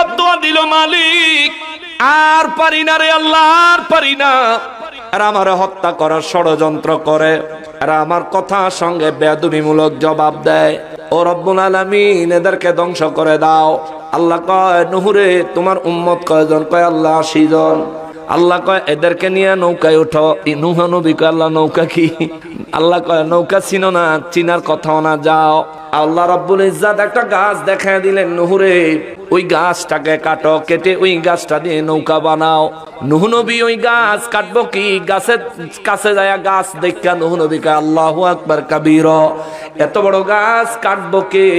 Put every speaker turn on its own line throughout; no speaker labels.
বদদুয়া দিল, মালিক আর পারি না রে আল্লাহ, আর পারি না। আর আমার হত্যা করার ষড়যন্ত্র করে, আর আমার কথার সঙ্গে বেয়াদবিমূলক জবাব দেয়। ও রব্বুল আলামিন, এদেরকে ধ্বংস করে দাও। আল্লাহ কয়, নূরে তোমার উম্মত কয়জন? কয় আল্লাহ 80 জন। আল্লাহ কয়, এদেরকে নিয়ে নৌকায় উঠো। নূহ নবী কয়, আল্লাহ নৌকা কি? আল্লাহ কয়, নৌকা চিনো না, চিনার কথাও না, যাও। আল্লাহ রাব্বুল ইজ্জাত একটা গাছ দেখায় দিলেন, নূরে ওই গাছটাকে কাটো, কেটে ওই গাছটা দিয়ে নৌকা বানাও। নূহ নবী ওই গাছ কাটবো কি, গাছের কাছে যায় গাছ দেখা নূহ নবী কয়, আল্লাহু আকবার কাবীরা, এত বড় গাছ কাটবো কে?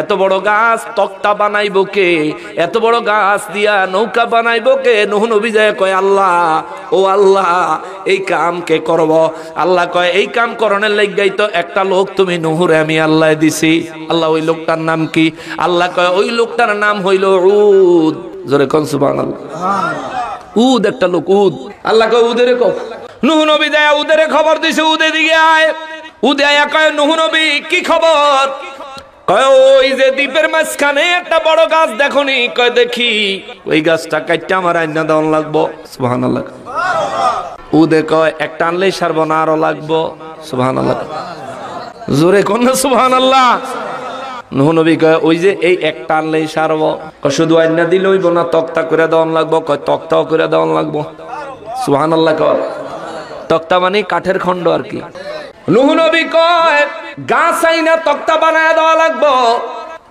এত বড় গাছ তক্তা বানাইবো কে? এত বড় গাছ দিয়া নৌকা বানাইবো কে? নূহ নবী যায় কয়, আল্লাহ, ও আল্লাহ, এই কাম কে করব? আল্লাহ কয়, এই কাম করণের লাগাই তো একটা লোক তুমি নূহরে আমি আল্লাহ দিছি। আল্লাহ, ওই লোকটার নাম কি? আল্লাহ কয়, ওই লোকটার নাম হইল উদ। জোরে কোন সুবহানাল্লাহ। উদ একটা লোক, উদ। আল্লাহ কয়, উদের কও। নূহ নবী যায় উদের খবর দিছে, উদে দিকে আয়। উদে আয়া কয়, নূহ নবী কি খবর? কয়, ওই যে দ্বীপের মাঝখানে একটা বড় গাছ দেখনি? কয়, দেখি। ওই গাছটা কাটতে আমার আইনা দেওয়ান লাগবো। সুবহানাল্লাহ। উদে কয়, একটা আনলেই সারবো না, আরো লাগবো। সুবহানাল্লাহ। জোরে কোন সুবহানাল্লাহ। নূহ নবী কয়, ওই যে এই একটা আনলেই সারবো। কয়, শুধু আইনা দিলে হইব না, তক্তা করে দেওয়ান লাগবো। কয়, তক্তাও করে দেওয়ান লাগবো। সুবহানাল্লাহ। কয়, তক্তা মানে কাঠের খণ্ড আর কি। নূহ নবী কয়, গাছ আইনা তক্তা বানায় দেওয়া লাগবো।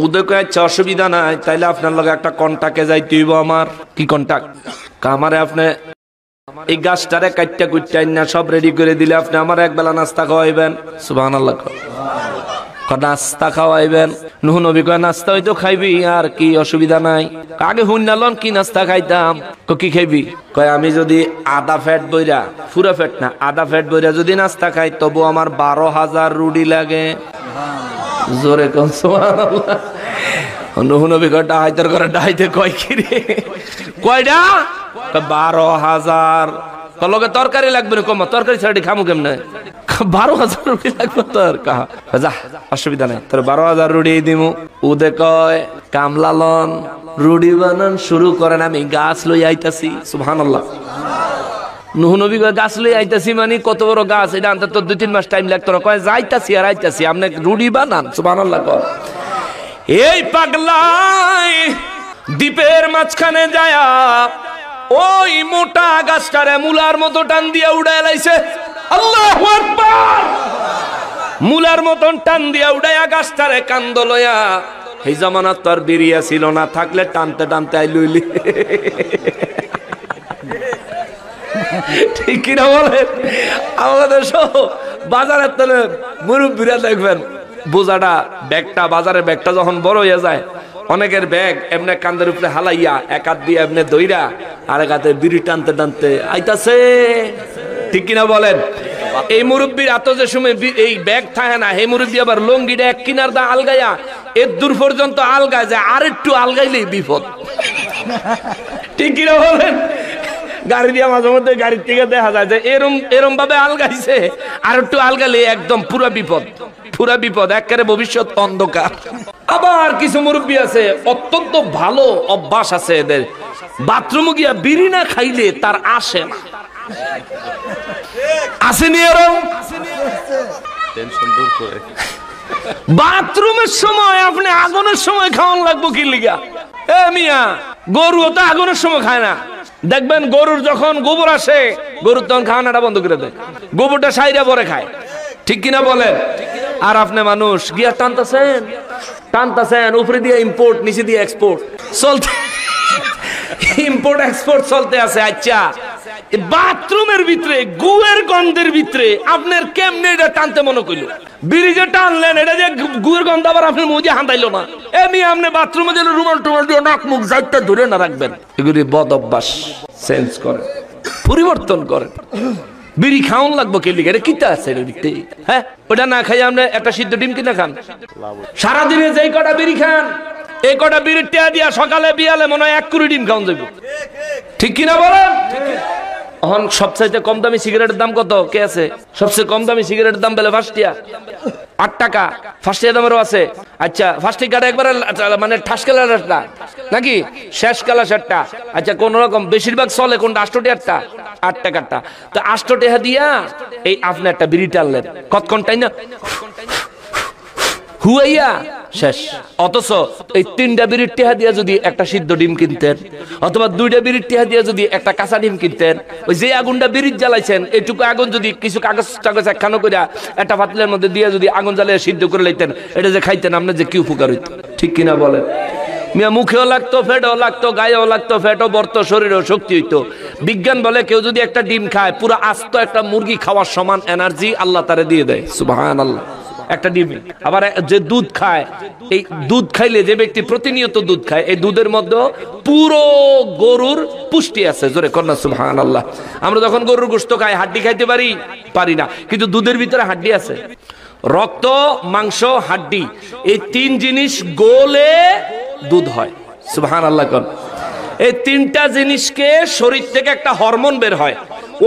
উদয় কয়, আচ্ছা অসুবিধা নাই, তাইলে আপনার লগে একটা কন্টাক্টে যাইতে হইব। আমার কি কন্টাক্ট? আমারে আপনি এই গাছটারে কাটটা কুটটা আইনা সব রেডি করে দিলে আপনি আমার একবেলা নাস্তা খাওয়াইবেন। সুবহানাল্লাহ। নাস্তা খাওয়াইবেন। নূহ নবী কয়, নাস্তা হয়তো খাইবি, আর কি অসুবিধা নাই। আগে হুন্নালন কি নাস্তা খাইতাম। কি খাইবি? কয়, আমি যদি আধা ফ্যাট বইরা, পুরা ফ্যাট না, আধা ফ্যাট বইরা যদি নাস্তা খাই, তবু আমার 12,000 রুডি লাগে। জোরে কোন সুবহানাল্লাহ। নূহ নবী কয়, ডাহাইতের করে ডাহাইতে কয় কি রে? কয়টা? 12,000। লগে তরকারি লাগবে না? কম তরকারি ছাড়ি খামু কেমনে? 12,000 রুটি লাগবে তোর। যা, অসুবিধা নাই, তোর 12,000 রুটি দিমু। উদে কয়, কামলালন রুটি বানান শুরু করেন, আমি গাছ লই আইতাছি। সুবহানাল্লাহ। নূহ নবী কয়, গাছ লই আইতাছি মানে কত বড় গাছ? এটা আনতে তো 2-3 মাস টাইম লাগতো না। কয়, যাইতাছি আর আইতাছি, আপনি রুটি বানান। সুবহানাল্লাহ। কয়, এই পাগলাই দ্বীপের মাঝখানে যায়া ওই মোটা গাছটারে মুলার মতো টান দিয়া উড়াই লাইছে। আল্লাহু আকবার। মুলার মতন টান দিয়া উড়াইয়া গাছটারে কান্দ লইয়া, এই জামানাত তো আর বেরিয়া ছিল না, থাকলে টানতে টানতে আইলুইলি। ঠিক কিনা বলেন? আমাদের সব বাজারের তলে মুরব্বীরা দেখবেন, বোঝাটা ব্যাগটা, বাজারের ব্যাগটা যখন বড় হয়ে যায়, অনেকের ব্যাগ এমনি কান্দের উপরে হালাইয়া, এক হাত দিয়ে এমনি দইরা, আর এক হাতে বিড়ি টানতে টানতে আইতাছে। ঠিক কিনা বলেন? এই মুরব্বীর এত যে সময় এই ব্যাগ থাকে না, এই মুরব্বী আবার লঙ্গিটা এক কিনার দা আলগাইয়া এর দূর পর্যন্ত আলগায় যায়, আর একটু আলগাইলেই বিপদ। ঠিক কিনা বলেন? গাড়ি দিয়ে মাঝে মধ্যে গাড়ির থেকে দেখা যায় যে এরম ভাবে আলগাইছে, আর একটু আলগালে একদম পুরা বিপদ, পুরা বিপদ, একেবারে ভবিষ্যৎ অন্ধকার। আবার কিছু মুরব্বী আছে, অত্যন্ত ভালো অভ্যাস আছে এদের, বাথরুমে গিয়া বিড়ি না খাইলে তার আসে না। আসেনি এরম? বাথরুমের সময় আপনি আগুনের সময় খাওয়ান লাগবো কি লিগা? এ মিয়া, গরু তো আগুনের সময় খায় না। দেখবেন গরুর যখন গোবর আসে, গরুর তখন খাওয়ানোটা বন্ধ করে দেয়, গোবরটা সাইরা পরে খায়। ঠিক কিনা বলেন? আর আপনি মানুষ গিয়া টানতেছেন টানতেছেন, উপরে দিয়ে ইম্পোর্ট, নিচে দিয়ে এক্সপোর্ট চলতে, ইম্পোর্ট এক্সপোর্ট চলতে আছে। আচ্ছা, বাথরুমের ভিতরে গুয়ের গন্ধের ভিতরে আপনার কেমনে এটা টানতে মনে করলো? বিড়ি যে টানলেন, এটা যে গুয়ের গন্ধ আবার আপনার মুখে হাঁটাইলো না। এমনি আপনি বাথরুমে গেলে রুমাল টুমাল দিয়ে নাক মুখ যাইতে ধরে না রাখবেন। এগুলি বদ অভ্যাস চেঞ্জ করেন, পরিবর্তন করেন। বিড়ি খাওয়ান লাগবো কে লিখে? কিতা আছে? হ্যাঁ, ওটা না খাই আমরা একটা সিদ্ধ ডিম কিনা খান। সারাদিনে যেই কটা বিড়ি খান, এই কটা বিড়ির টেয়া দিয়া সকালে বিয়ালে মনে হয় 1 কুড়ি ডিম খাওয়ান যাইব। ঠিক কিনা বলেন? এখন সবচাইতে কম দামি সিগারেটের দাম কত? কে আছে? সবচেয়ে কম দামি সিগারেটের দাম বেলে 5 টিয়া। 8 টাকা। ফার্স্ট দামেরও আছে। আচ্ছা ফার্স্ট কাটা একবারে মানে ঠাস কালারটা নাকি শেষ কালারটা? আচ্ছা কোন রকম বেশিরভাগ চলে কোনটা? 8 টাকাটা, 8 টাকাটা। তো 8 টাকা দিয়া এই আপনি একটা বিড়ি টানলেন, কতক্ষণ টাই না হুয়াইয়া শেষ। অথচ এই 3টা বিড়ির টেহা দিয়া যদি একটা সিদ্ধ ডিম কিনতেন, অথবা 2টা বিড়ির টেহা দিয়া যদি একটা কাঁচা ডিম কিনতেন, ওই যে আগুনটা বিড়ির জ্বালাইছেন এইটুকু আগুন যদি কিছু কাগজ টাগজ একখানো করে একটা পাতিলের মধ্যে দিয়ে যদি আগুন জ্বালিয়ে সিদ্ধ করে লইতেন, এটা যে খাইতেন আপনার যে কি উপকার হইত, ঠিক কিনা বলেন? মিয়া মুখেও লাগতো, ফেটেও লাগতো, গায়েও লাগতো, ফেটও বর্ত, শরীরেও শক্তি হইতো। বিজ্ঞান বলে কেউ যদি একটা ডিম খায় পুরো আস্ত একটা মুরগি খাওয়ার সমান এনার্জি আল্লাহ তারে দিয়ে দেয়। সুবহানাল্লাহ। একটা ডিম। আবার যে দুধ খায়, এই দুধ খাইলে যে ব্যক্তি প্রতিনিয়ত দুধ খায়, এই দুধের মধ্যে পুরো গরুর পুষ্টি আছে। জোরে কন্যা সুবহানাল্লাহ। আমরা যখন গরুর গোশত খাই হাড্ডি খাইতে পারি না, কিন্তু দুধের ভিতরে হাড্ডি আছে। রক্ত, মাংস, হাড্ডি, এই 3 জিনিস গোলে দুধ হয়। সুবহানাল্লাহ। কোন এই 3টা জিনিসকে শরীর থেকে একটা হরমোন বের হয়।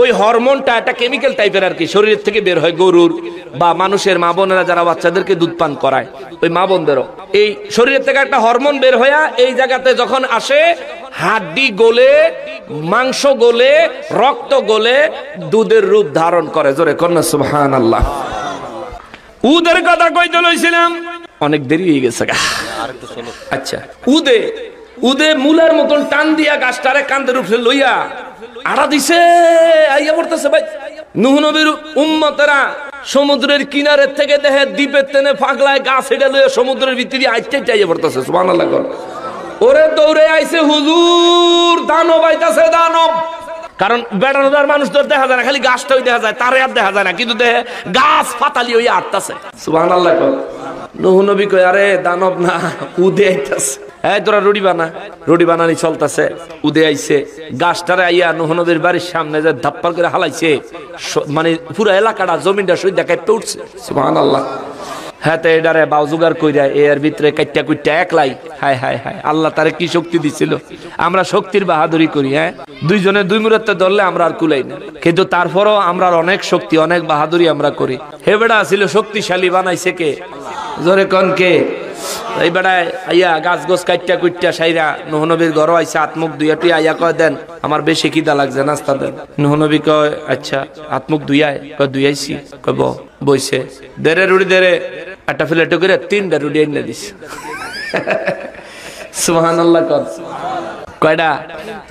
ওই হরমোনটা একটা কেমিক্যাল টাইপের আর কি, শরীরের থেকে বের হয় গরুর বা মানুষের মা বোনেরা যারা বাচ্চাদেরকে দুধ পান করায়, ওই মা বোনদেরও এই শরীরের থেকে একটা হরমোন বের হয়ে এই জায়গাতে যখন আসে, হাড্ডি গোলে, মাংস গোলে, রক্ত গোলে দুধের রূপ ধারণ করে। জোরে কন্যা সুবহানাল্লাহ। উদের কথা কইতে লইছিলাম, অনেক দেরি হয়ে গেছে। আচ্ছা উদে মূলার মতন টান দিয়া গাছটারে কান্দের উপরে লইয়া আড়া দিছে, আইয়া পড়তেছে। ভাই নূহ নবীর উম্মতেরা সমুদ্রের কিনারের থেকে দেখে দ্বীপের তেনে পাগলায় গাছ হেঁটে লইয়া সমুদ্রের ভিতরে আইতে আইয়া পড়তেছে। সুবহানাল্লাহ। ওরে দৌড়ে আইছে, হুজুর দানব আইতাছে, দানব। কারণ বেড়ানোদার মানুষ তো দেখা যায় না, খালি গাছটাই দেখা যায়, তারে আর দেখা যায় না, কিন্তু দেখে গাছ ফাতালি হইয়া আটতাছে। সুবহানাল্লাহ। নূহ নবী কয় আরে দানব না, উদে আইতাছে। এই তোরা রুটি বানানি চলতেছে। উদে আইছে, গাছটারে আইয়া নূহ নবীর বাড়ির সামনে যে ধাপ্পার করে হালাইছে, মানে পুরো এলাকাটা জমিনটা সই দেখায় উঠছে। সুবহানাল্লাহ। হ্যাঁ তো এটারে বাউজুগার কইরা এর ভিতরে কাইটা কুইটা একলাই। হায় হায় হায়, আল্লাহ তারে কি শক্তি দিছিল। আমরা শক্তির বাহাদুরি করি, হ্যাঁ 2 জনে 2 মুহূর্তে ধরলে আমরা আর কুলাই না, কিন্তু তারপরও আমরা অনেক শক্তি, অনেক বাহাদুরি আমরা করি। হে বেড়া ছিল শক্তিশালী, বানাইছে কে? জোরে কোন কে? এই বেড়ায় আইয়া গাছ গোছ কাইটা কুইটা সাইরা নূহ নবীর ঘর আইসা হাত মুখ ধুইয়া তুই আইয়া কয় দেন আমার বেশি খিদা লাগছে, নাস্তা দেন। নূহ নবী কয় আচ্ছা হাত মুখ ধুইয়ায়, কয় ধুইয়াইছি, কয় বইছে দেরে রুটি দেরে একটা প্লেটে করে 3টা রুটি এনে দিস। সুবহানাল্লাহ। কয়টা?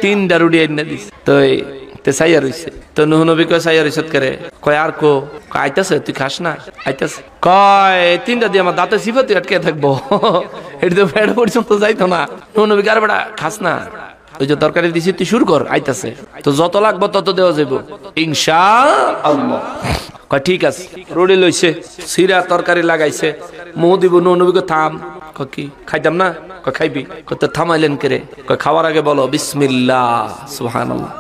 3টা রুটি এনে দিস। তো চাইয়া রইছে। তো নূহ নবী কয় চাইয়া রইছত করে? কয় আর কো? আইতাছে, তুই খাস না? আইতাছে। কয় 3টা দিয়ে আমার দাঁতে চিপে তুই আটকে থাকবো, এটা তো পেট পর্যন্ত যাইতো না। নূহ নবী কার বেটা খাস না? ওই যে তরকারি দিছি তুই শুরু কর, আইতাছে। তো যত লাগবো তত দেওয়া যাবো ইনশাআল্লাহ। কয় ঠিক আছে। রুটি লইছে, সিরা তরকারি লাগাইছে, মুহ দিব। নূহ নবী কয় থাম। কয় কি খাইতাম না? কয় খাইবি। কয় তো থামাইলেন কে রে? কয় খাওয়ার আগে বলো বিসমিল্লাহ। সুবহানাল্লাহ।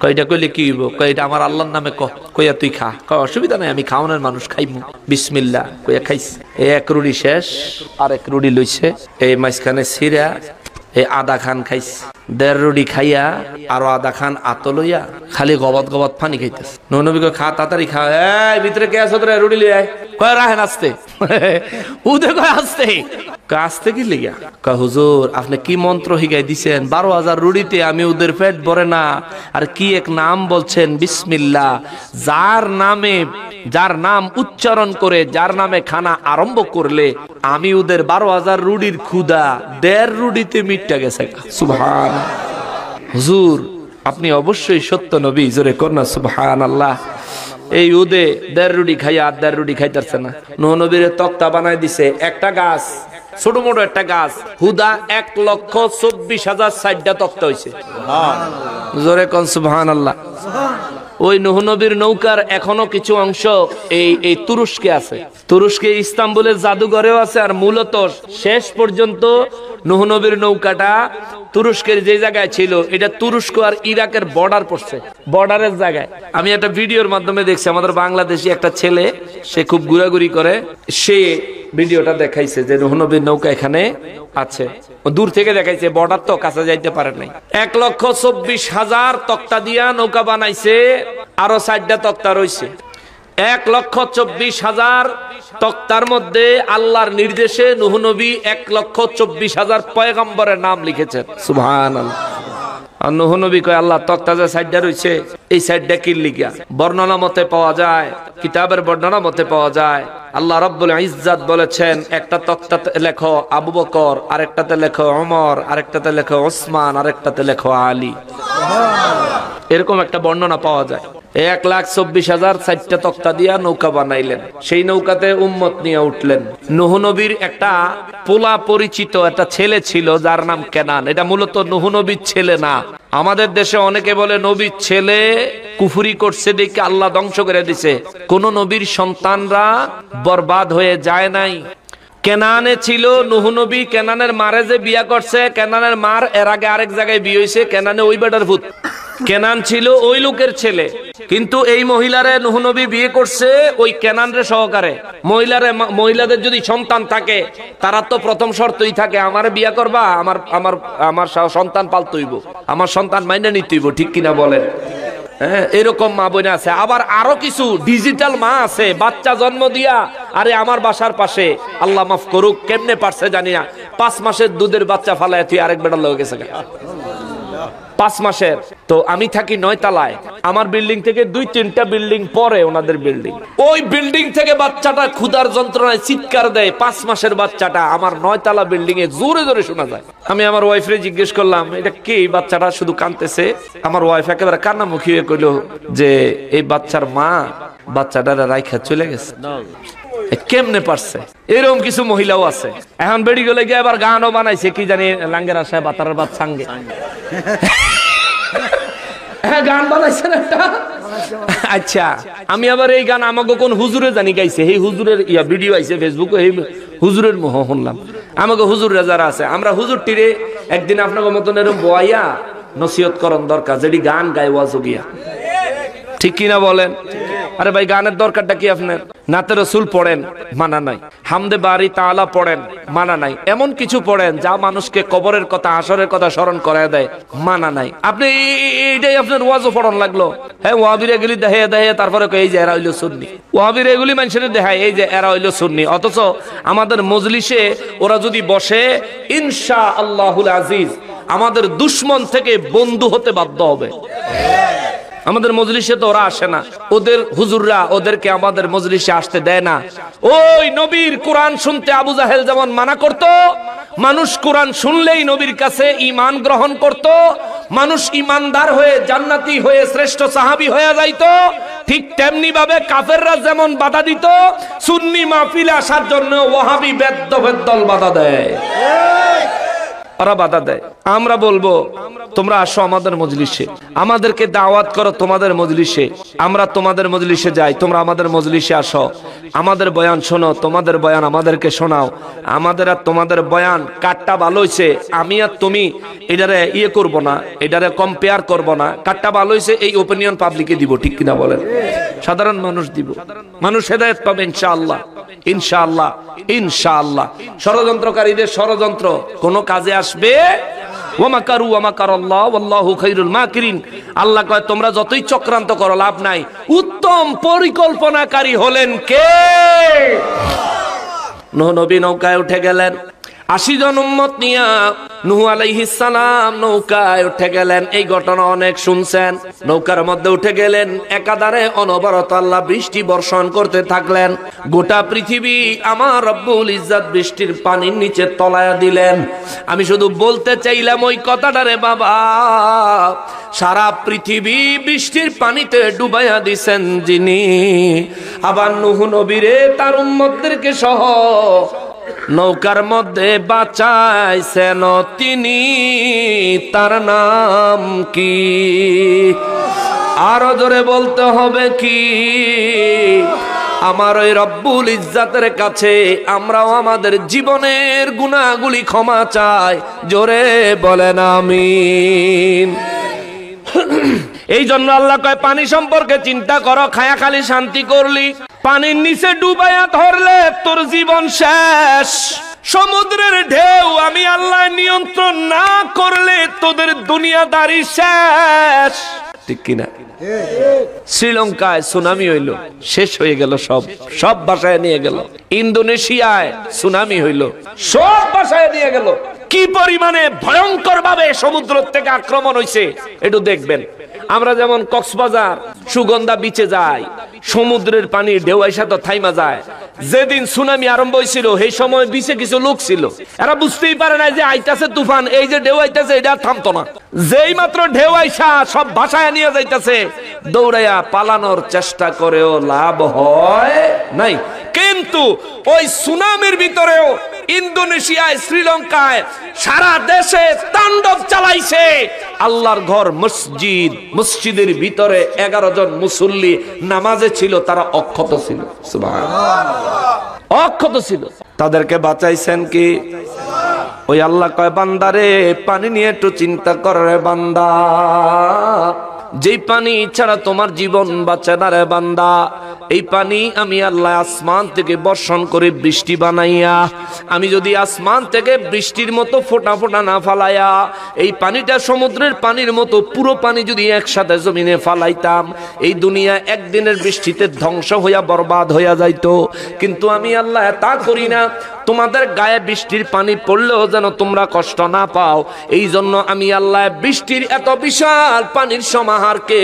কয়টা কইলে কি হইব? কয় এটা আমার আল্লাহর নামে কইয়া তুই খা। কয় অসুবিধা নাই, আমি খাওয়ানোর মানুষ, খাইমু। বিসমিল্লাহ কইয়া খাইছে। 1 রুটি শেষ, আর 1 রুটি লইছে, এই মাঝখানে সিরা এই আধা খান খাইছে। 1.5 রুটি খাইয়া আরো আধা খান আত লইয়া খালি গবত গবত পানি খাইতেছে। নূহ নবী কয় খা, তাড়াতাড়ি খা। এই ভিতরে কে আছো তোরা? রুটি লইয়া। কয় রাহেন আসতে। উদে কয় আসতে। কয় আসতে কি লিগা? কয় হুজুর আপনি কি মন্ত্র শিখাই দিছেন? 12,000 রুটিতে আমি ওদের পেট ভরে না, আর কি এক নাম বলছেন বিসমিল্লাহ। যার নাম উচ্চারণ করে, যার নামে খানা আরম্ভ করলে আমি ওদের 12,000 রুটির ক্ষুধা 1.5 রুটিতে মিটটা গেছে। সুবহান। হুজুর আপনি অবশ্যই সত্য নবী। জোরে কন্যা সুবহানাল্লাহ। এই উদে 1.5 রুটি খাইয়া আর 1.5 রুটি খাইতেছে না। নূহ নবীর তক্তা বানাই দিছে, একটা গাছ, ছোট মোটো একটা গাছ, হুদা 1,24,060টা তক্তা হইছে। জোরে কোন সুবহানাল্লাহ। ওই নূহ নবীর নৌকার এখনো কিছু অংশ এই তুরস্কে আছে। তুরস্কে ইস্তাম্বুলের জাদুঘরেও আছে। আর মূলত শেষ পর্যন্ত নূহ নবীর নৌকাটা তুরস্কের যে জায়গায় ছিল, এটা তুরস্ক আর ইরাকের বর্ডার পড়ছে, বর্ডারের জায়গায়। আমি একটা ভিডিওর মাধ্যমে দেখছি, আমাদের বাংলাদেশি একটা ছেলে, সে খুব ঘোরাঘুরি করে, সে ভিডিওটা দেখাইছে যে নূহ নবীর নৌকা এখানে আছে। দূর থেকে দেখাইছে, বর্ডার তো কাছে যাইতে পারে নাই। 1,24,000 তক্তা দিয়া নৌকা বানাইছে, আরো 4টা তক্তা রয়েছে। 1,24,000 তক্তার মধ্যে আল্লাহর নির্দেশে নূহ নবী 1,24,000 পয়গম্বরের নাম লিখেছেন। সুবহানাল্লাহ। আর নূহ নবী কয় আল্লাহ তক্তা যে সাইডটা রয়েছে এই সাইডটা কি লিখা? বর্ণনা মতে পাওয়া যায়, কিতাবের বর্ণনা মতে পাওয়া যায় আল্লাহ রাব্বুল ইজ্জাত বলেছেন একটা তক্তাতে লেখো আবু বকর, আরেকটাতে লেখো ওমর, আরেকটাতে লেখো ওসমান, আরেকটাতে লেখো আলী। এরকম একটা বর্ণনা পাওয়া যায়। 1,24,000 4টা তক্তা দিয়া নৌকা বানাইলেন। সেই নৌকাতে উম্মত নিয়ে উঠলেন। নূহ নবীর একটা পোলা পরিচিত একটা ছেলে ছিল যার নাম কেনান। এটা মূলত নূহ নবীর ছেলে না। আমাদের দেশে অনেকে বলে নবীর ছেলে কুফরি করছে দেখে আল্লাহ ধ্বংস করে দিছে। কোন নবীর সন্তানরা বরবাদ হয়ে যায় নাই। কেনানে ছিল নূহ নবী, কেনানের মারে যে বিয়া করছে, কেনানের মার এর আগে আরেক জায়গায় বিয়ে হয়েছে, কেনানে ওই বেটার ভূত। কেনান ছিল ওই লোকের ছেলে, কিন্তু এই মহিলারে নূহ নবী বিয়ে করছে ওই কেনানরে সহকারে। মহিলাদের যদি সন্তান থাকে তারা তো প্রথম শর্তই থাকে আমার বিয়া করবা, আমার সন্তান পালতইব, আমার সন্তান মাইনে নিতেইব, ঠিক কিনা বলেন? হ্যাঁ, এরকম মা বোন আছে। আবার আরো কিছু ডিজিটাল মা আছে, বাচ্চা জন্ম দিয়া আরে আমার বাসার পাশে আল্লাহ মাফ করুক কেমনে পারছে জানি না, 5 মাসের দুধের বাচ্চা ফালায় তুই আরেক বেটার লগে গেছে 5 মাসের। তো আমি থাকি 9 তলায়, আমার বিল্ডিং থেকে 2-3টা বিল্ডিং পরে ওনাদের বিল্ডিং। ওই বিল্ডিং থেকে বাচ্চাটা ক্ষুধার যন্ত্রণায় চিৎকার দেয়, 5 মাসের বাচ্চাটা আমার 9 তলা বিল্ডিং এ জোরে জোরে শোনা যায়। আমি আমার ওয়াইফরে জিজ্ঞেস করলাম এটা কে? বাচ্চাটা শুধু কাঁদতেছে। আমার ওয়াইফ একেবারে কান্নামুখী হয়ে কইল যে এই বাচ্চার মা বাচ্চাটারে রাইখা চলে গেছে। কেমনে পারছে? এরকম কিছু মহিলাও আছে। এখন বেড়ি গেলে গিয়ে আবার গানও বানাইছে, কি জানি লাঙ্গের আশায় বাতারের বাদ সাঙ্গে গান বানাইছেন একটা। আচ্ছা, আমি আবার এই গান আমাকে কোন হুজুরে জানি গাইছে, এই হুজুরের ভিডিও আইছে ফেসবুকে, এই হুজুরের মোহ শুনলাম। আমাকে হুজুর যারা আছে, আমরা হুজুর টিরে একদিন আপনাকে মতন এরকম বয়াইয়া নসিহত করন দরকার, যেটি গান গাই ওয়াজ গিয়া, ঠিক কিনা বলেন? আরে ভাই গানের দরকারটা কি আপনার? নাতে রসুল পড়েন, মানা নাই। হামদে বাড়ি তাআলা পড়েন, মানা নাই। এমন কিছু পড়েন যা মানুষকে কবরের কথা, হাসরের কথা স্মরণ করায় দেয়, মানা নাই। আপনি এইটাই আপনার ওয়াজও পড়ন লাগলো। হ্যাঁ, ওয়াহাবির এগুলি দেখে তারপরে এই যে এরা হইলো সুন্নি, ওয়াহাবির এগুলি মানুষের দেখায় এই যে এরা হইলো সুন্নি। অথচ আমাদের মজলিসে ওরা যদি বসে ইনশাআল্লাহুল আজিজ আমাদের দুশমন থেকে বন্ধু হতে বাধ্য হবে। আমাদের মজলিসে তো ওরা আসে না, ওদের হুজুররা ওদেরকে আমাদের মজলিসে আসতে দেয় না। ওই নবীর কোরআন শুনতে আবু জাহেল যেমন মানা করত, মানুষ কোরআন শুনলেই নবীর কাছে ঈমান গ্রহণ করত, মানুষ ঈমানদার হয়ে জান্নাতি হয়ে শ্রেষ্ঠ সাহাবী হয়ে যাইত, ঠিক তেমনি ভাবে কাফেররা যেমন বাধা দিত, সুন্নি মাহফিলে আসার জন্য ওয়াহাবি বেদ্দল বাধা দেয়, ওরা বাধা দেয়। আমরা বলবো তোমরা আসো আমাদের মজলিসে, আমাদেরকে দাওয়াত করো তোমাদের মজলিসে, আমরা তোমাদের মজলিসে যাই, তোমরা আমাদের মজলিসে আসো, আমাদের বয়ান শোনো, তোমাদের বয়ান আমাদেরকে শোনাও। আমাদের আর তোমাদের বয়ান কাটটা ভালো হইছে, আমি আর তুমি এটারে করব না, এটারে কম্পেয়ার করব না, কাটটা ভালো হইছে এই ওপিনিয়ন পাবলিকে দিব, ঠিক কিনা বলেন? সাধারণ মানুষ দিব, মানুষ হেদায়েত পাবে ইনশাআল্লাহ, ইনশাআল্লাহ, ইনশাআল্লাহ। ষড়যন্ত্রকারীদের ষড়যন্ত্র কোন কাজে আসবে? ওয়ামাকারু ওয়ামাকারাল্লাহ ওয়াল্লাহু খায়রুল মাকিরিন। আল্লাহ কয় তোমরা যতই চক্রান্ত করো লাভ নাই, উত্তম পরিকল্পনাকারী হলেন কে? নূহ নবী নৌকায় উঠে গেলেন, 80 জন উম্মত নিয়া নূহ আলাইহিস সালাম নৌকায় উঠে গেলেন। এই ঘটনা অনেক শুনছেন। নৌকার মধ্যে উঠে গেলেন, একাধারে অনবরত আল্লাহ বৃষ্টি বর্ষণ করতে থাকলেন। গোটা পৃথিবী আমার রব্বুল ইজ্জত বৃষ্টির পানির নিচে তলায়া দিলেন। আমি শুধু বলতে চাইলাম ওই কথাটারে বাবা, সারা পৃথিবী বৃষ্টির পানিতে ডুবাইয়া দিছেন যিনি, আবার নূহ নবীরে তার উম্মতদেরকে সহ নৌকার মধ্যে বাঁচাইছেন তিনি, তার নাম কি? আরো জোরে বলতে হবে কি? আমার ওই রব্বুল ইজ্জাতের কাছে আমরাও আমাদের জীবনের গুনাহগুলি ক্ষমা চাই, জোরে বলেন আমিন। এই জন্য আল্লাহ কয় পানি সম্পর্কে চিন্তা করো, খায়া খালি শান্তি করলি, পানির নিচে ডুবাইয়া ধরলে তোর জীবন শেষ। সমুদ্রের ঢেউ আমি আল্লাহ নিয়ন্ত্রণ না করলে তোদের দুনিয়াদারি শেষ, ঠিক কিনা? শ্রীলঙ্কায় সুনামি হইল, শেষ হয়ে গেল, সব বাসায় নিয়ে গেল। ইন্দোনেশিয়ায় সুনামি হইল, সব বাসায় নিয়ে গেল। কি পরিমাণে ভয়ঙ্কর ভাবে সমুদ্র থেকে আক্রমণ হইছে একটু দেখবেন। আমরা যেমন কক্সবাজার সুগন্ধা বিচে যাই, সমুদ্রের পানি ঢেউ আইসা তো থাইমা যায়। যেদিন সুনামি আরম্ভ হয়েছিল সেই সময় বিচে কিছু লোক ছিল, এরা বুঝতেই পারে না যে আইতাছে তুফান, এই যে ঢেউ আইতাছে এটা থামতো না। যেই মাত্র ঢেউ আইসা সব ভাষায় নিয়ে যাইতাছে, দৌড়াইয়া পালানোর চেষ্টা করেও লাভ হয় নাই। কিন্তু ওই সুনামির ভিতরেও ইন্দোনেশিয়ায়, শ্রীলঙ্কায়, সারা দেশে তাণ্ডব চালাইছে। আল্লাহর ঘর মসজিদ, মসজিদের ভিতরে 11 জন মুসল্লি নামাজে ছিল, তারা অক্ষত ছিল। সুবহানাল্লাহ, অক্ষত ছিল। তাদেরকে বাঁচাইছেন কি? ওই আল্লাহ কয়, বান্দারে পানি নিয়ে একটু চিন্তা কর রে বান্দা, যেই পানি ছাড়া তোমার জীবন বাঁচে না রে বান্দা, এই পানি আমি আল্লাহ আসমান থেকে বর্ষণ করে বৃষ্টি বানাইয়া, আমি যদি আসমান থেকে বৃষ্টির মতো ফোঁটা ফোঁটা না ফালাইয়া এই পানিটা সমুদ্রের পানির মতো পুরো পানি যদি একসাথে জমিনে ফালাইতাম, এই দুনিয়া একদিনের বৃষ্টিতে ধ্বংস হইয়া বরবাদ হইয়া যাইতো। কিন্তু আমি আল্লাহ তা করি না। তোমাদের গায়ে বৃষ্টির পানি পড়লেও যেন তোমরা কষ্ট না পাও, এই জন্য আমি আল্লাহ বৃষ্টির এত বিশাল পানির সমাহারকে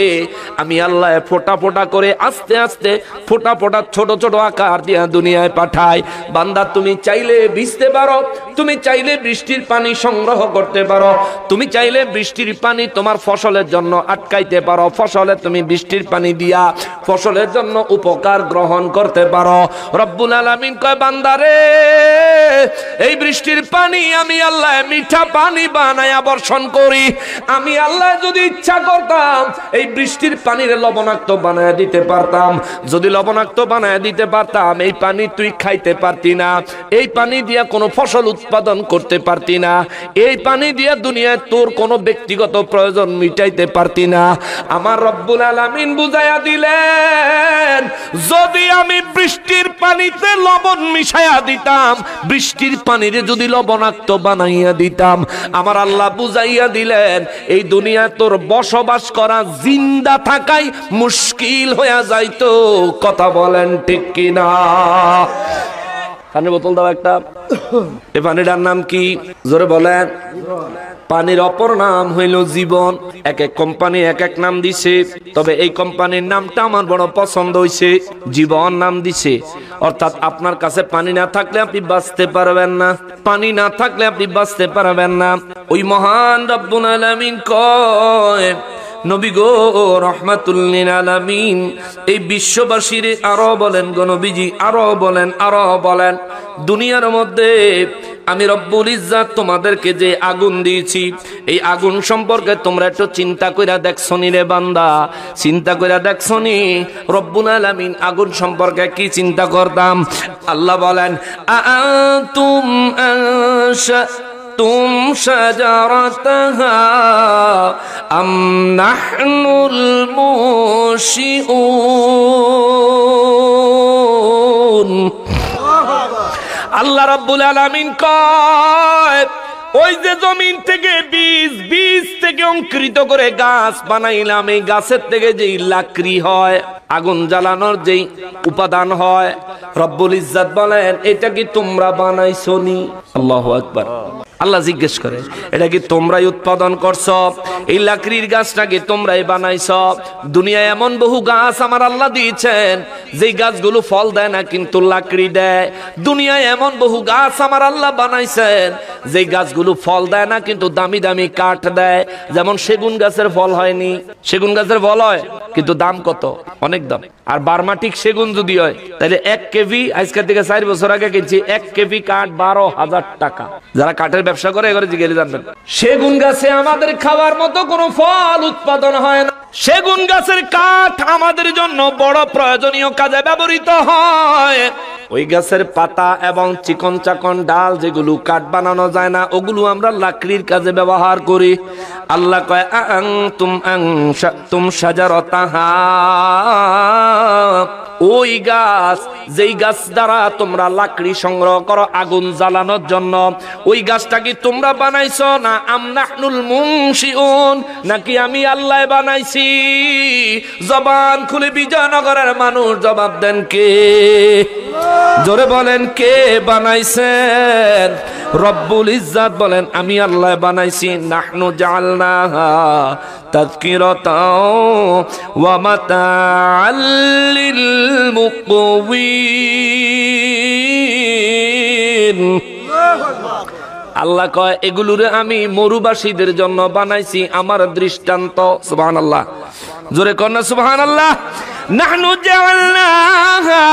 আমি আল্লাহ ফোঁটা ফোঁটা করে আস্তে আস্তে ফোঁটা ফোঁটা ছোট ছোট আকার দিয়া দুনিয়ায় পাঠাই। বান্দা, তুমি চাইলে ভিজতে পারো, তুমি চাইলে বৃষ্টির পানি সংগ্রহ করতে পারো, তুমি চাইলে বৃষ্টির পানি তোমার ফসলের জন্য আটকাইতে পারো, ফসলে তুমি বৃষ্টির পানি দিয়া ফসলের জন্য উপকার গ্রহণ করতে পারো। রব্বুল আলামিন কয়, বান্দারে এই বৃষ্টির পানি আমি আল্লাহ মিঠা পানি বানায়া বর্ষণ করি। আমি আল্লাহ যদি ইচ্ছা করতাম এই বৃষ্টির পানির লবণাক্ত বানায়া দিতে পারতাম। যদি লবণাক্ত বানায়া দিতে পারতাম, এই পানি তুই খাইতে পারতি না, এই পানি দিয়া কোনো ফসল উৎপাদন করতে পারতি না, এই পানি দিয়া দুনিয়ায় তোর কোনো ব্যক্তিগত প্রয়োজন মিটাইতে পারতি না। আমার রব্বুল আলামিন বুঝাইয়া দিলেন, যদি আমি বৃষ্টির পানিতে লবণ মিশাইয়া দিতাম, বৃষ্টির পানিরে যদি লবণাক্ত বানাইয়া দিতাম, আমার আল্লাহ বুঝাইয়া দিলেন এই দুনিয়ায় তোর বসবাস করা, জিন্দা থাকাই মুশকিল হইয়া যাইতো। কথা বলেন ঠিক কিনা? পানির বোতল দাও একটা। এই পানিটার নাম কি? জোরে বলেন। পানির অপর নাম হইল জীবন। এক এক কোম্পানি এক এক নাম দিছে, তবে এই কোম্পানির নামটা আমার বড় পছন্দ হইছে, জীবন নাম দিছে। অর্থাৎ আপনার কাছে পানি না থাকলে আপনি বাঁচতে পারবেন না, পানি না থাকলে আপনি বাঁচতে পারবেন না। ওই মহান রব্বুল আলামিন কয়, নবী গো রহমাতুল লিল আলামিন, এই বিশ্ববাসীর আরো বলেন গো নবীজি, আরো বলেন, দুনিয়ার মধ্যে আমি রব্বুল ইজ্জাত তোমাদেরকে যে আগুন দিয়েছি, এই আগুন সম্পর্কে তোমরা একটু চিন্তা কইরা দেখছনি রে বান্দা, চিন্তা কইরা দেখছনি রব্বুল আলামিন আগুন সম্পর্কে কি চিন্তা করতাম? আল্লাহ বলেন, আআনতুম আনশাতুম শাজারাতাহা আম নাহনুল মুনশিউন। আল্লাহ রাব্বুল আলামিন কয়, ওই যে জমিন থেকে বীজ থেকে অঙ্কুরিত করে গাছ বানাইলাম, এই গাছের থেকে যেই লাকড়ি হয়, আগুন জ্বালানোর যেই উপাদান হয়, রব্বুল ইজ্জাত বলেন এটা কি তোমরা বানাইছনি? আল্লাহু আকবার। আল্লাহ জিজ্ঞেস করে, এটা কি তোমরাই উৎপাদন করছো? এই লাকড়ির গাছটা কি তোমরাই বানাইছো? দুনিয়ায় এমন বহু গাছ আমার আল্লাহ দিয়েছেন যেই গাছগুলো ফল দেয় না কিন্তু লাকড়ি দেয়। দুনিয়ায় এমন বহু গাছ আমার আল্লাহ বানাইছেন যেই গাছগুলো ফল দেয় না কিন্তু দামি দামি কাঠ দেয়। যেমন সেগুন গাছের ফল হয়নি, সেগুন গাছের ফল হয় কিন্তু দাম কত? অনেক দাম। আর বার্মাটিক সেগুন যদি হয় তাহলে 1 কেজি, আজকের থেকে 4 বছর আগে কিনছি, 1 কেজি কাঠ 12,000 টাকা। যারা কাঠের ব্যবসা করে এগুলো জিজ্ঞেস জানবেন। সেগুন গাছে আমাদের খাওয়ার মতো কোনো ফল উৎপাদন হয় না। সেগুন গাছের কাঠ আমাদের জন্য বড় প্রয়োজনীয় কাজে ব্যবহৃত হয়। ওই গাছের পাতা এবং চিকন চাকন ডাল যেগুলো কাঠ বানানো যায় না, ওগুলো আমরা লাকড়ির কাজে ব্যবহার করি। আল্লাহ কয়, আনতুম আনশাতুম শাজারাতাহা ওই গাছ যেই গাছ দ্বারা তোমরা লাকড়ি সংগ্রহ করো আগুন জ্বালানোর জন্য, ওই গাছটা কি তোমরা বানাইছো না আমনাহনুল মুনশিউন, নাকি আমি আল্লাহ বানাইছি? জবান খুলে বিজয়নগরের মানুষ জবাব দেন কে? জোরে বলেন কে বানাইছেন? রব্বুল ইজ্জাত বলেন আমি আল্লাহ বানাইছি। নাহনু জাআলনাহা তাযকিরাতাও ওয়া মাতাআল লিল মুকওয়িন। আল্লাহ কয় এগুলোরে আমি মরুবাসীদের জন্য বানাইছি, আমার দৃষ্টান্ত। সুবহানাল্লাহ, জোরে কর না সুবহানাল্লাহ। নাহনু জাআলনাহা,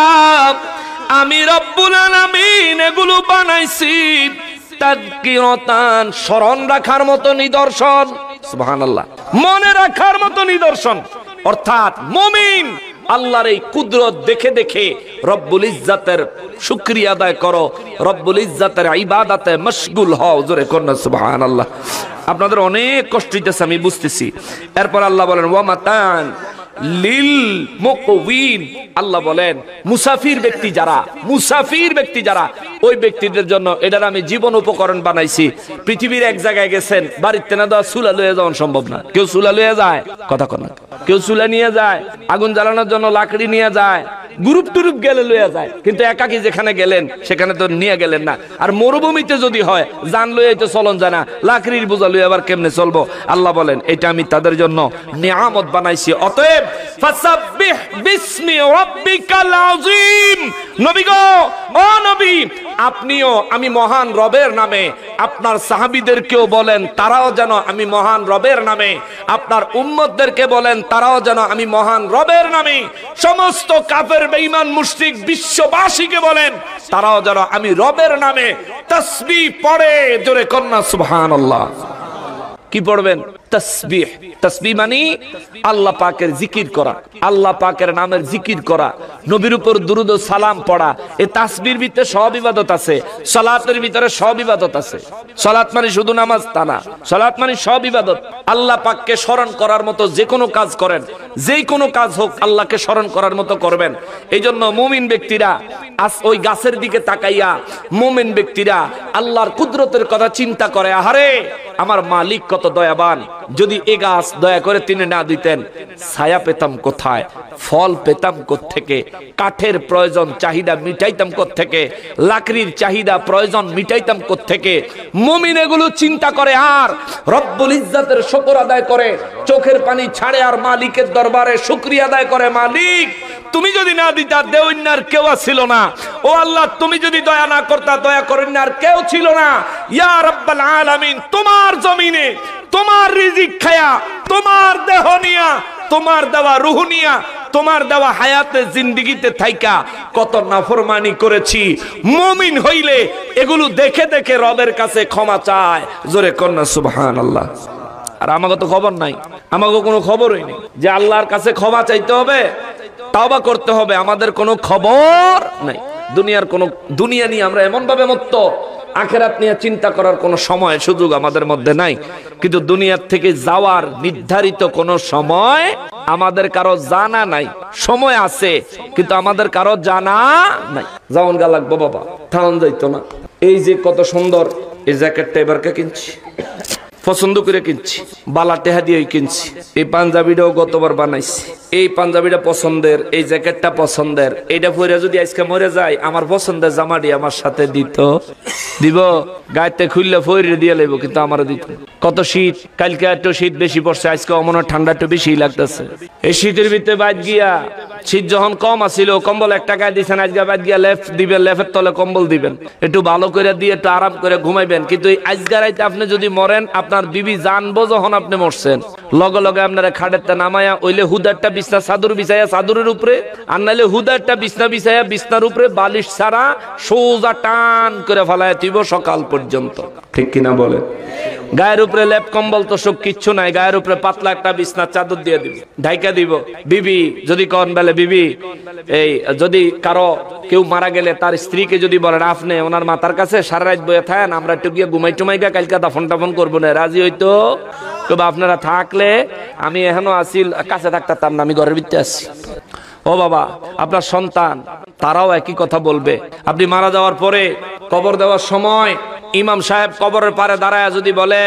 আমি রব্বুল আলামিন এগুলো বানাইছি তাযকিরাতান, স্মরণ রাখার মতো নিদর্শন। সুবহানাল্লাহ, মনে রাখার মতো নিদর্শন। অর্থাৎ মুমিন আল্লাহর এই কুদরত দেখে দেখে রব্বুল ইজ্জাতের শুকরিয়া আদায় করো, রব্বুল ইজ্জাতের ইবাদতে মশগুল হও। জোরে কর না সুবহানাল্লাহ। আপনাদের অনেক কষ্ট হইতেছে আমি বুঝতেছি। এরপর আল্লাহ বলেন ওয়া মাতান লিল মুকওয়িন, আল্লাহ বলেন মুসাফির ব্যক্তি যারা ওই ব্যক্তিদের জন্য এটার আমি জীবন উপকরণ বানাইছি। পৃথিবীর এক জায়গায় গেছেন, বাড়িতে না দেওয়া চুলা লয়ে যাওয়া সম্ভব না। কেউ চুলা লয়ে যায়, কথা কন, কেউ চুলা নিয়ে যায়, আগুন জ্বালানোর জন্য লাকড়ি নিয়ে যায়, গ্রুপ টুরুপ গেলে লয়ে যায়, কিন্তু একাকি যেখানে গেলেন সেখানে তো নিয়ে গেলেন না। আর মরুভূমিতে যদি হয় জান লয়ে তো চলন যায় না, লাকড়ির বোঝা লয়ে আবার কেমনে চলবো? আল্লাহ বলেন এটা আমি তাদের জন্য নিয়ামত বানাইছি। অতএব ফাসাব্বিহ বিসমি রাব্বিকাল আযীম। নবী গো, ও নবী, আপনিও আমি মহান রবের নামে, আপনার সাহাবীদেরকেও বলেন তারাও যেন আমি মহান রবের নামে, আপনার উম্মতদেরকে বলেন তারাও যেন আমি মহান রবের নামে, সমস্ত কাফের বেঈমান মুশরিক বিশ্ববাসীকে বলেন তারাও যেন আমি রবের নামে তাসবিহ পড়ে। জোরে কন্না সুবহানাল্লাহ। কি পড়বেন? তাসবিহ। তাসবিহ মানে আল্লাহ পাকের জিকির করা, আল্লাহ পাকের নামের জিকির করা, নবীর উপর দুরূদ ও সালাম পড়া। এই তাসবিহর ভিতরে সব ইবাদত আছে, সালাতের ভিতরে সব ইবাদত আছে। সালাত মানে শুধু নামাজ তা না, সালাত মানে সব ইবাদত। আল্লাহ পাককে স্মরণ করার মতো যে কোনো কাজ করেন, যেই কোনো কাজ হোক আল্লাহকে স্মরণ করার মতো করবেন। এই জন্য মুমিন ব্যক্তিরা ওই গাছের দিকে তাকাইয়া মুমিন ব্যক্তিরা আল্লাহর কুদরতের কথা চিন্তা করে, আহারে আমার মালিক কত দয়াবান, যদি এ গাছ দয়া করে তিনি না দিতেন ছায়া পেতাম কোথায়, ফল পেতাম কোত্থেকে, কাঠের প্রয়োজন চাহিদা মিটাইতাম কোত্থেকে, লাকড়ির চাহিদা প্রয়োজন মিটাইতাম কোত্থেকে। মুমিন এগুলো চিন্তা করে আর রব্বুল ইজ্জাতের শুকর আদায় করে, চোখের পানি ছাড়ে আর মালিকের দরবারে শুকরিয়া আদায় করে, মালিক তুমি যদি না দিতা দেওয়ার কেউ ছিল না, ও আল্লাহ তুমি যদি দয়া না করতা দয়া করেন আর কেউ ছিল না। ইয়া রাব্বাল আলামিন, তোমার জমিনে তোমার রিজিক খায়া, তোমার দেহ নিয়া, তোমার দেওয়া রূহ নিয়া, তোমার দেওয়া হায়াতে জিন্দেগিতে থাইকা কত নাফরমানি করেছি। মুমিন হইলে এগুলো দেখে দেখে রবের কাছে ক্ষমা চায়। জোরে কন্না সুবহানাল্লাহ। আর আমাকে তো খবর নাই, আমাকে কোনো খবরই নেই যে আল্লাহর কাছে ক্ষমা চাইতে হবে, তাওবা করতে হবে, আমাদের কোনো খবর নাই। দুনিয়া নিয়ে আমরা এমন ভাবে মত্ত, আখিরাত নিয়ে চিন্তা করার কোনো সময় সুযোগ আমাদের মধ্যে নাই। কিন্তু দুনিয়ার থেকে যাওয়ার নির্ধারিত কোনো সময় আমাদের কারো জানা নাই। সময় আছে কিন্তু আমাদের কারো জানা নাই। যেমন গা লাগবো বাবা, থাউন যাইতো না। এই যে কত সুন্দর এই জ্যাকেটটা এবারকে কিনছি, পছন্দ করে কিনছি, বালা টেহা দিয়ে কিনছি। এই পাঞ্জাবিটাও গতবার বানাইছি, এই পাঞ্জাবিটা পছন্দের, এই জ্যাকেটটা পছন্দের। এইটা পরে যদি আজকে মরে যায় আমার পছন্দের জামাটি আমার সাথে দিব গায়েতে খুললে ফইরে দিয়ে লাইব, কিন্তু আমার দিত। কত শীত, কালকে একটু শীত বেশি পড়ছে, আজকে অমন ঠান্ডা একটু বেশি লাগতেছে। এই শীতের ভিতরে বাদ গিয়া, শীত যখন কম আসিল কম্বল 1 টাকায় দিচ্ছেন, আজকে বাদ গিয়া লেফ দিবেন, লেফের তলে কম্বল দিবেন, একটু ভালো করে দিয়ে একটু আরাম করে ঘুমাইবেন। কিন্তু এই আজকে রাইতে আপনি যদি মরেন, আপনার বিবি জানবো যখন আপনি মরছেন, লগে লগে আপনারা খাটেরটা নামায়া ওইলে হুদারটা বিছনা চাদর বিছাইয়া চাদরের উপরে, আর নাইলে হুদারটা বিছনা বিছাইয়া বিছনার উপরে বালিশ ছাড়া সোজা টান করে ফেলায় দিব সকাল পর্যন্ত। ঠিক কিনা বলে? গায়ের উপরে লেপ কম্বল তো সব কিচ্ছু নাই, গায়ের উপরে পাতলা একটা বিছনার চাদর দিয়ে দিব, ঢাইকা দিব। বিবি যদি কন বেলে বিবি, এই যদি কারো কেউ মারা গেলে তার স্ত্রীকে যদি বলেন আপনি ওনার মাথার কাছে সারা রাত বয়ে থাকেন, আমরা একটু গিয়ে ঘুমাই টুমাই গা কালকে দাফন টাফন করবো না, রাজি হইতো? তবে আপনারা থাকলে আমি এখনো আসি, কাছে থাকতাম না, আমি ঘরের ভিতরে আসছি। ও বাবা, আপনার সন্তান তারাও একই কথা বলবে। আপনি মারা যাওয়ার পরে কবর দেওয়ার সময় ইমাম সাহেব কবরের পারে দাঁড়ায় যদি বলে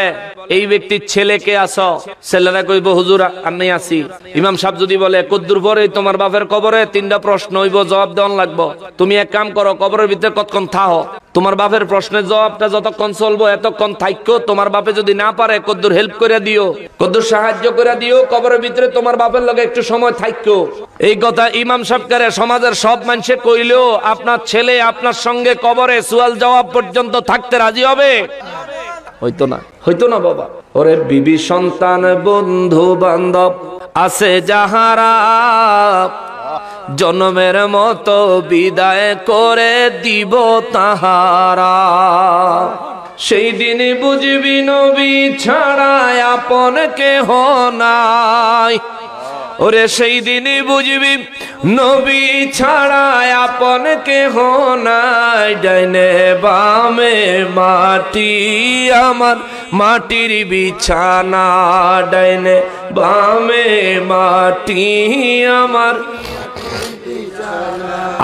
এই ব্যক্তির ছেলে কে আছো, ছেলেরা কইব হুজুর আমি আছি। ইমাম সাহেব যদি বলে কদ্দুর পরে তোমার বাপের কবরে 3টা প্রশ্ন হইব, জবাব দেওয়ান লাগবো, তুমি এক কাম করো কবরের ভিতরে কতক্ষণ থাকো, তোমার বাপের প্রশ্নের জবাবটা যতক্ষণ চলবো এতক্ষণ থাইকো, তোমার বাপে যদি না পারে কদ্দুর হেল্প করে দিও, কদ্দুর সাহায্য করে দিও, কবরের ভিতরে তোমার বাপের লগে একটু সময় থাইকো। এই কথা ইমাম সাহেবকে সমাজের সব মানুষে কইলেও আপনার ছেলে আপনার সঙ্গে কবরে সুয়াল জবাব পর্যন্ত থাকতে রাজি হবে? হইতো না, হইতো না বাবা। ওরে বিবি সন্তান বন্ধু বান্ধব আছে যাহারা, জন্মের মতো বিদায় করে দিব তাহারা, সেই দিন বুঝবি নবী ছাড়া আপন কেহ নাই। ওরে সেই দিন বুঝবি নবী ছাড়া আপন কেহ নাই, ডাইনে বামে মাটি আমার মাটির বিছানা, ডাইনে বামে মাটি আমার।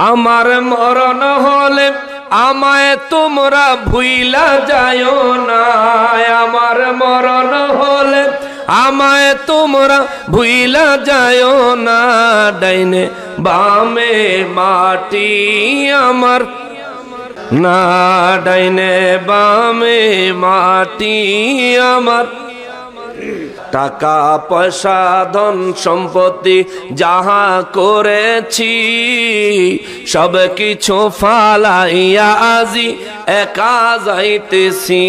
আমার মরণ হলে আমায় তোমরা ভুইলা যায়ও না, আমার মরণ হলে আমায় তোমরা ভুইলা যায়ও না, ডাইনে বামে মাটি আমার, না ডাইনে বামে মাটি আমার। টাকা পয়সা ধন সম্পত্তি যাহা করেছি সব কিছু ফালাইয়া আজি একা যাইতেছি,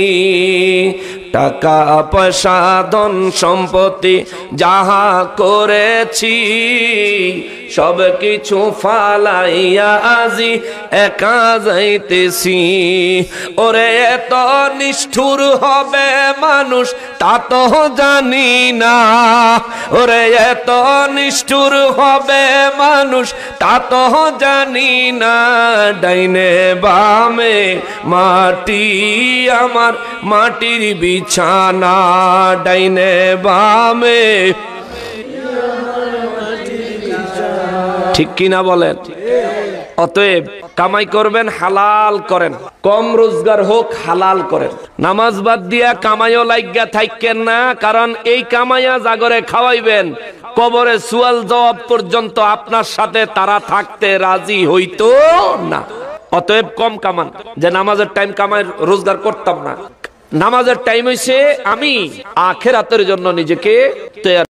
টাকা পয়সা ধন সম্পত্তি যাহা করেছি সব কিছু ফালাইয়া আজি একা যাইতেছি। ওরে এত নিষ্ঠুর হবে মানুষ তা তো জানি না, ওরে এত নিষ্ঠুর হবে মানুষ তা তো জানি না, ডাইনে বামে মাটি আমার মাটির বিছানা, ডাইনে বামে। ঠিক কিনা বলেন? অতএব কামাই করবেন হালাল করেন, কম রোজগার হোক হালাল করেন, নামাজ বাদ দিয়া কামাইও লাইগা থাকেন না, কারণ এই কামাইয়া জাগরে খাওয়াইবেন কবরে সুয়াল জবাব পর্যন্ত আপনার সাথে তারা থাকতে রাজি হইতো না। অতএব কম কামান, যে নামাজের টাইম কামাই রোজগার করতাম না, নামাজের টাইম হইছে আমি আখিরাতের জন্য নিজেকে তৈরি